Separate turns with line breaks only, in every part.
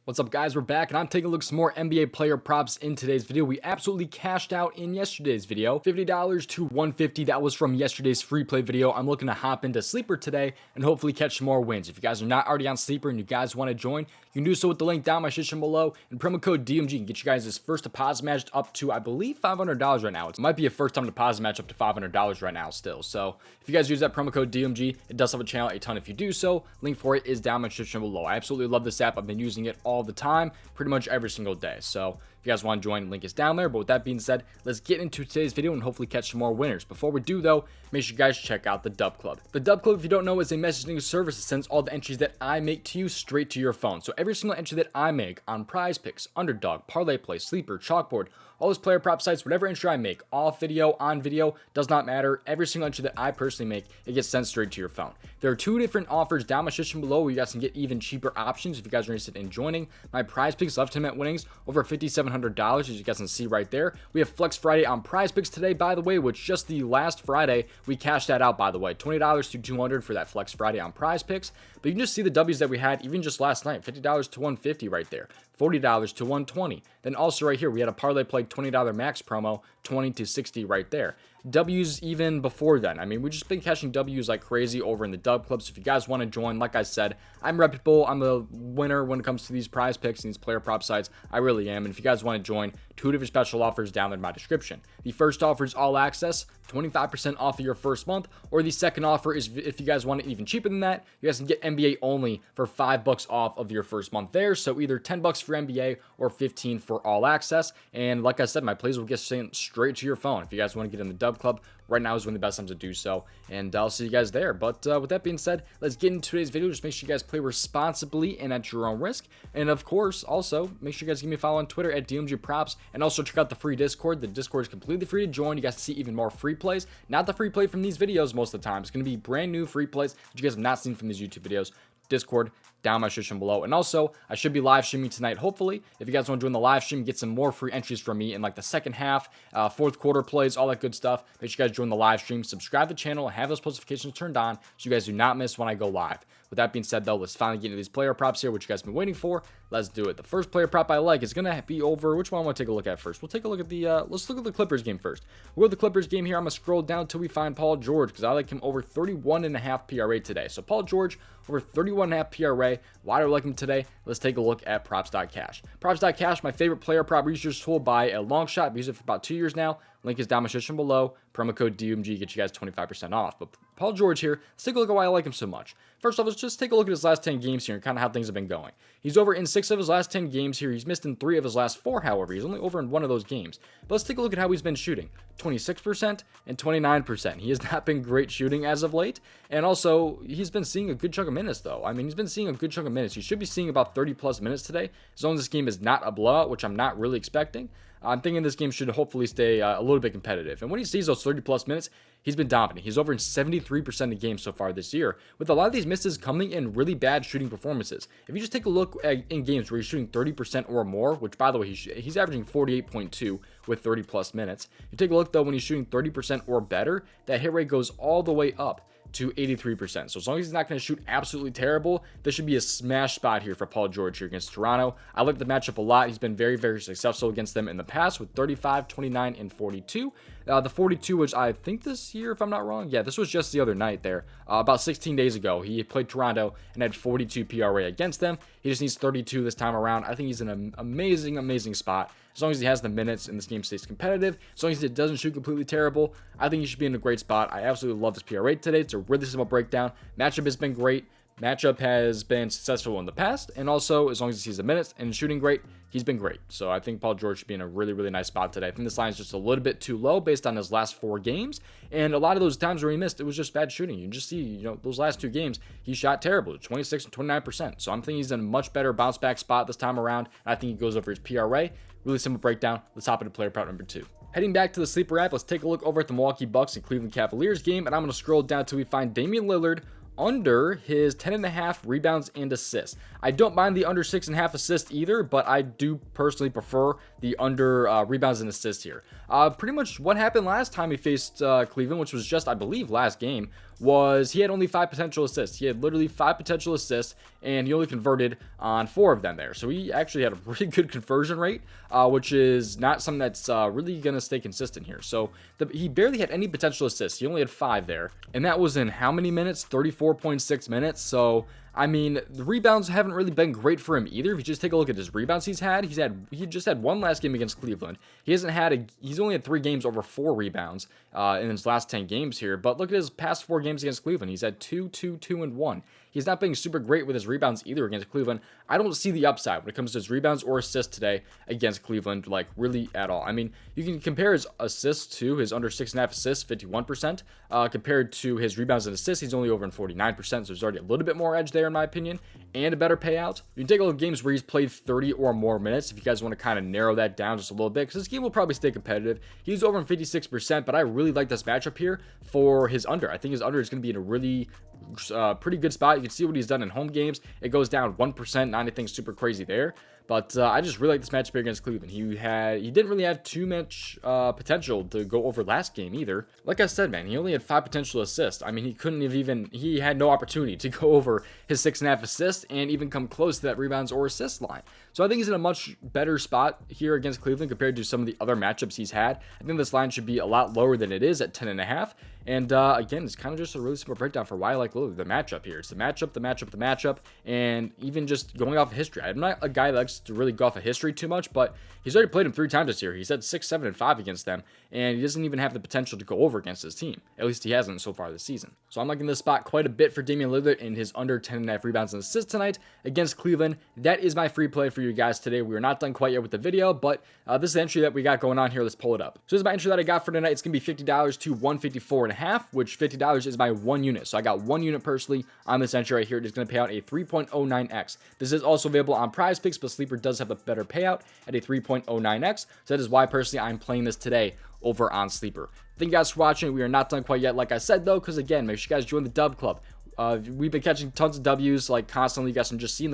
What's up, guys? We're back and I'm taking a look at some more NBA player props in today's video. We absolutely cashed out in yesterday's video, $50 to $150. That was from yesterday's free play video. I'm looking to hop into Sleeper today and hopefully catch some more wins. If you guys are not already on Sleeper and you guys want to join, you can do so with the link down my description below, and promo code DOMG can get you guys this first deposit match up to, I believe, $500 right now. It might be a first time deposit match up to $500 right now still. So if you guys use that promo code DOMG, it does help the channel a ton if you do so. Link for it is down my description below. I absolutely love this app. I've been using it all the time, pretty much every single day. So if you guys want to join, link is down there. But with that being said, let's get into today's video and hopefully catch some more winners. Before we do though, make sure you guys check out the Dub Club. The Dub Club, if you don't know, is a messaging service that sends all the entries that I make to you straight to your phone. So every single entry that I make on prizepicks, underdog, parlay play, sleeper, chalkboard, all those player prop sites, whatever entry I make, off video, on video, does not matter. Every single entry that I personally make, it gets sent straight to your phone. There are two different offers down my description below where you guys can get even cheaper options if you guys are interested in joining. My prizepicks left-hand winnings over $5,700, as you guys can see right there. We have Flex Friday on prizepicks today, by the way, which just the last Friday, we cashed that out, by the way. $20 to $200 for that Flex Friday on prizepicks. But you can just see the W's that we had even just last night. $50 to $150 right there. $40 to $120. Then also right here, we had a parlay play $20 max promo, $20 to $60 right there. W's even before then. I mean, we've just been catching W's like crazy over in the Dub Club. So if you guys want to join, like I said, I'm reputable. I'm a winner when it comes to these prize picks and these player prop sites. I really am. And if you guys want to join, two different special offers down there in my description. The first offer is all access, 25% off of your first month. Or the second offer is, if you guys want it even cheaper than that, you guys can get NBA only for $5 off of your first month there. So either $10 for NBA or $15 for all access. And like I said, my plays will get sent straight to your phone. If you guys want to get in the Dub Club, right now is one of the best times to do so, and I'll see you guys there. But with that being said, let's get into today's video. Just make sure you guys play responsibly and at your own risk. And of course, also make sure you guys give me a follow on Twitter at DMG Props, and also check out the free Discord. The Discord is completely free to join. You guys see even more free plays, not the free play from these videos most of the time. It's going to be brand new free plays that you guys have not seen from these YouTube videos. Discord down my description below. And also, I should be live streaming tonight, hopefully. If you guys want to join the live stream, get some more free entries from me in like the second half, fourth quarter plays, all that good stuff. Make sure you guys join the live stream, subscribe to the channel, and have those post notifications turned on so you guys do not miss when I go live. With that being said, though, let's finally get into these player props here, which you guys have been waiting for. Let's do it. The first player prop I like is going to be over. Which one I want to take a look at first? We'll take a look at the, let's look at the Clippers game first. We'll go to the Clippers game here. I'm going to scroll down until we find Paul George, because I like him over 31.5 PRA today. So Paul George over 31.5 PRA. Why do I like him today? Let's take a look at props.cash. Props.cash, my favorite player prop research tool by a long shot. I've used it for about 2 years now. Link is down my description below. Promo code DOMG gets you guys 25% off. But Paul George here, let's take a look at why I like him so much. First off, let's just take a look at his last 10 games here and kind of how things have been going. He's over in 6 of his last 10 games here. He's missed in 3 of his last 4, however. He's only over in 1 of those games. But let's take a look at how he's been shooting. 26% and 29%. He has not been great shooting as of late. And also, he's been seeing a good chunk of minutes, though. I mean, he's been seeing a good chunk of minutes. He should be seeing about 30-plus minutes today, as long as this game is not a blowout, which I'm not really expecting. I'm thinking this game should hopefully stay a little bit competitive. And when he sees those 30-plus minutes, he's been dominant. He's over in 73% of games so far this year, with a lot of these misses coming in really bad shooting performances. If you just take a look at in games where he's shooting 30% or more, which, by the way, he's averaging 48.2 with 30-plus minutes. You take a look, though, when he's shooting 30% or better, that hit rate goes all the way up to 83%. So as long as he's not going to shoot absolutely terrible, this should be a smash spot here for Paul George here against Toronto. I like the matchup a lot. He's been very, very successful against them in the past with 35, 29, and 42. The 42 was, I think, this year, if I'm not wrong. Yeah, this was just the other night there. About 16 days ago, he played Toronto and had 42 PRA against them. He just needs 32 this time around. I think he's in an amazing, amazing spot. As long as he has the minutes and this game stays competitive, as long as it doesn't shoot completely terrible, I think he should be in a great spot. I absolutely love his PRA today. It's a really simple breakdown. Matchup has been great. Matchup has been successful in the past, and also as long as he sees the minutes and shooting great, he's been great. So I think Paul George should be in a really, really nice spot today. I think this line is just a little bit too low based on his last 4 games, and a lot of those times where he missed, it was just bad shooting. You can just see, those last 2 games, he shot terrible, 26 and 29%. So I'm thinking he's in a much better bounce back spot this time around, and I think he goes over his PRA. Really simple breakdown. Let's hop into player prop number 2. Heading back to the Sleeper app, let's take a look over at the Milwaukee Bucks and Cleveland Cavaliers game, and I'm going to scroll down until we find Damian Lillard under his 10.5 rebounds and assists. I don't mind the under 6.5 assists either, but I do personally prefer the under rebounds and assists here. Pretty much what happened last time he faced Cleveland, which was just, I believe, last game, was he had only 5 potential assists. He had literally 5 potential assists, and he only converted on 4 of them there. So he actually had a really good conversion rate, which is not something that's really going to stay consistent here. So he barely had any potential assists. He only had 5 there. And that was in how many minutes? 34.6 minutes. So I mean, the rebounds haven't really been great for him either. If you just take a look at his rebounds he just had one last game against Cleveland. He's only had 3 games over 4 rebounds in his last 10 games here. But look at his past 4 games against Cleveland. He's had 2, 2, 2, and 1. He's not being super great with his rebounds either against Cleveland. I don't see the upside when it comes to his rebounds or assists today against Cleveland, like really at all. I mean, you can compare his assists to his under 6.5 assists, 51%, compared to his rebounds and assists. He's only over in 49%, so there's already a little bit more edge there in my opinion, and a better payout. You can take a look at games where he's played 30 or more minutes if you guys want to kind of narrow that down just a little bit, because this game will probably stay competitive. He's over in 56%, but I really like this matchup here for his under. I think his under is going to be in a really pretty good spot. You can see what he's done in home games. It goes down 1%, not anything super crazy there. But I just really like this matchup here against Cleveland. He didn't really have too much potential to go over last game either. Like I said, man, he only had 5 potential assists. I mean, he had no opportunity to go over his 6.5 assists and even come close to that rebounds or assist line. So I think he's in a much better spot here against Cleveland compared to some of the other matchups he's had. I think this line should be a lot lower than it is at 10.5. And again, it's kind of just a really simple breakdown for why I like the matchup here. It's the matchup, and even just going off of history. I'm not a guy that likes to really go off of history too much, but he's already played him 3 times this year. He's had 6, 7, and 5 against them, and he doesn't even have the potential to go over against his team. At least he hasn't so far this season. So I'm liking this spot quite a bit for Damian Lillard in his under 10.5 rebounds and assists tonight against Cleveland. That is my free play for you guys today. We are not done quite yet with the video, but this is the entry that we got going on here. Let's pull it up. So this is my entry that I got for tonight. It's going to be $50 to 154.5, which $50 is my 1 unit. So I got 1 unit personally on this entry right here. It is going to pay out a 3.09x. This is also available on prizepicks, but Sleeper does have a better payout at a 3.09x. So that is why personally I'm playing this today over on Sleeper. Thank you guys for watching. We are not done quite yet, like I said though, because again, make sure you guys join the Dub Club. We've been catching tons of W's like constantly. You guys can just see in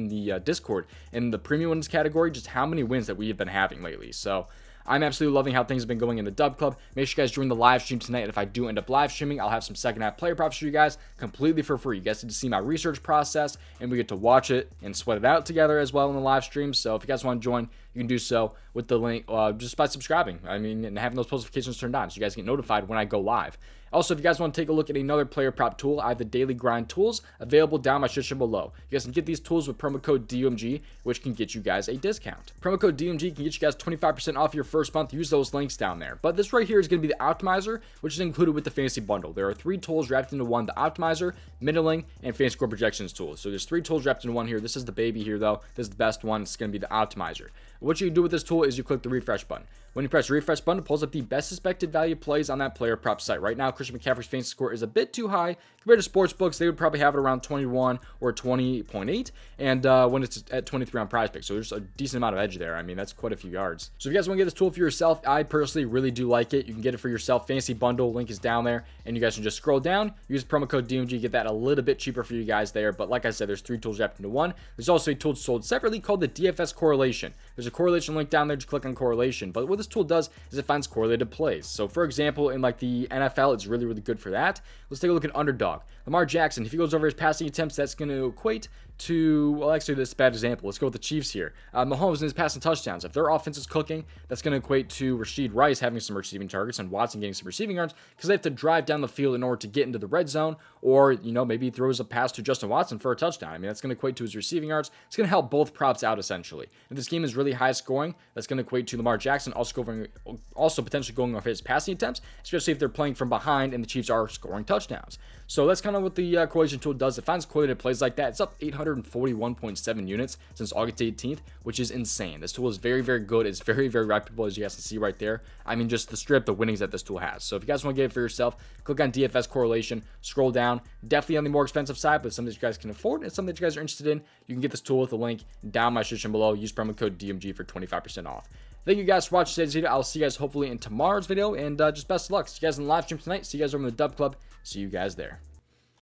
the Discord in the premium wins category just how many wins that we have been having lately. So I'm absolutely loving how things have been going in the Dub Club. Make sure you guys join the live stream tonight. And if I do end up live streaming, I'll have some second half player props for you guys completely for free. You guys get to see my research process, and we get to watch it and sweat it out together as well in the live stream. So if you guys want to join, you can do so with the link just by subscribing. I mean, and having those notifications turned on so you guys get notified when I go live. Also, if you guys want to take a look at another player prop tool, I have the Daily Grind tools available down my description below. You guys can get these tools with promo code DOMG, which can get you guys a discount. Promo code DOMG can get you guys 25% off your first month. Use those links down there. But this right here is going to be the Optimizer, which is included with the Fantasy Bundle. There are 3 tools wrapped into one: the Optimizer, Middling, and Fantasy Score Projections tool. So there's 3 tools wrapped into one here. This is the baby here, though. This is the best one. It's going to be the Optimizer. What you can do with this tool is you click the refresh button. When you press the refresh button, it pulls up the best suspected value plays on that player prop site. Right now, Christian McCaffrey's fantasy score is a bit too high compared to sportsbooks. They would probably have it around 21 or 20.8, and when it's at 23 on prizepicks. So there's a decent amount of edge there. I mean, that's quite a few yards. So if you guys want to get this tool for yourself, I personally really do like it. You can get it for yourself. Fantasy Bundle link is down there, and you guys can just scroll down, use promo code DMG, get that a little bit cheaper for you guys there. But like I said, there's 3 tools wrapped into one. There's also a tool sold separately called the DFS Correlation. There's a correlation link down there. Just click on correlation. But what this tool does is it finds correlated plays. So for example, in like the NFL, it's really, really good for that. Let's take a look at underdog. Lamar Jackson, if he goes over his passing attempts, that's going to equate to, well, actually, this is a bad example. Let's go with the Chiefs here. Mahomes and his passing touchdowns. If their offense is cooking, that's going to equate to Rashid Rice having some receiving targets and Watson getting some receiving yards because they have to drive down the field in order to get into the red zone, or, you know, maybe he throws a pass to Justin Watson for a touchdown. I mean, that's going to equate to his receiving yards. It's going to help both props out, essentially. If this game is really high scoring, that's going to equate to Lamar Jackson also potentially going off his passing attempts, especially if they're playing from behind and the Chiefs are scoring touchdowns. So that's kind of what the correlation tool does. It finds correlated plays like that. It's up 841.7 units since August 18th, which is insane. This tool is very, very good. It's very, very reputable, as you guys can see right there. I mean, just the strip, the winnings that this tool has. So if you guys want to get it for yourself, click on DFS Correlation, scroll down. Definitely on the more expensive side, but something that you guys can afford and something that you guys are interested in. You can get this tool with the link down my description below. Use promo code DMG for 25% off. Thank you guys for watching today's video. I'll see you guys hopefully in tomorrow's video, and just best of luck. See you guys in the live stream tonight. See you guys over in the Dub Club. See you guys there.